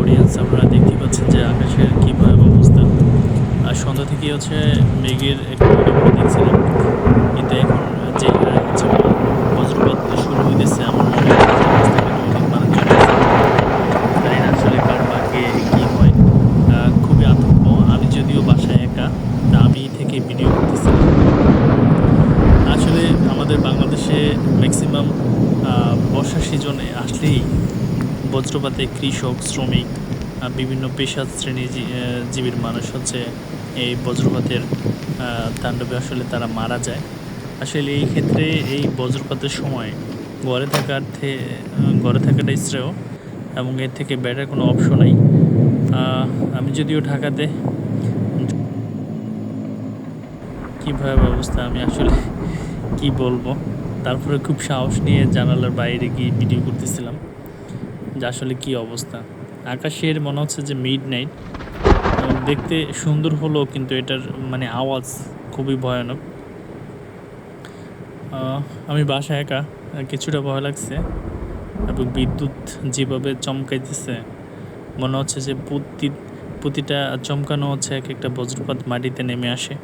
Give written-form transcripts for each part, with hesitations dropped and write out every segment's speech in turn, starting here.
Audience, আপনারা দেখতে পাচ্ছেন যে আকাশের কী ভয়াবহ অবস্থা। আর সন্ধ্যা থেকেই মেঘের একটু দেখছিলাম, কিন্তু এখন যে বজ্রপাত শুরু হইতেছে, আমার মনে হচ্ছে যে রাস্তাঘাটে অনেক মানুষজন আছে। জানি না আসলে কার ভাগ্যে কী হয়। খুবই আতঙ্ক। আমি যদিও বাসায় একা, তা আমি থেকে ভিডিও করতেছিলাম। আসলে আমাদের বাংলাদেশে ম্যাক্সিমাম বর্ষার সিজনে আসলেই বজ্রপাতে কৃষক, শ্রমিক, বিভিন্ন পেশা জীবীর মানুষ এই বজ্রপাতের তাণ্ডবে আসলে তারা মারা যায়। আসলে এই ক্ষেত্রে এই বজ্রপাতের সময় ঘরে থাকার ঘরে থাকাটাই শ্রেয়, এবং এর থেকে বেটার কোনো অপশন নাই। আমি যদিও ঢাকাতে, কী ভয়াবহ অবস্থা আমি আসলে কি বলবো। তারপরে খুব সাহস নিয়ে জানালার বাইরে গিয়ে ভিডিও করতেছিলাম যে আসলে কি অবস্থা। আকাশের মনে হচ্ছে যে মিড নাইট, দেখতে সুন্দর হলো, কিন্তু এটার মানে আওয়াজ খুবই ভয়ানক। আমি বাসায় একা, কিছুটা ভয় লাগছে, এবং বিদ্যুৎ যেভাবে চমকাইতেছে মনে হচ্ছে যে প্রতিটা চমকানো হচ্ছে এক একটা বজ্রপাত মাটিতে নেমে আসে।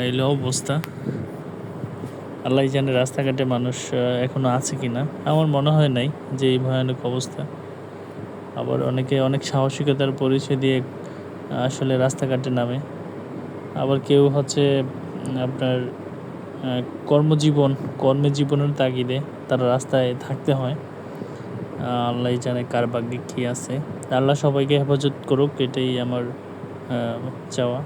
এলো অবস্থা। আল্লাহ জানে রাস্তাঘাটে মানুষ এখনও আছে কি না। আমার মনে হয় নাই যে এই ভয়ানক অবস্থা। আবার অনেকে অনেক সাহসিকতার পরিচয় দিয়ে আসলে রাস্তাঘাটে নামে। আবার কেউ আপনার কর্মজীবনের তাগিদে তারা রাস্তায় থাকতে হয়। আল্লাহ জানে কার ভাগ্যে কী আছে। আল্লাহ সবাইকে হেফাজত করুক, এটাই আমার চাওয়া।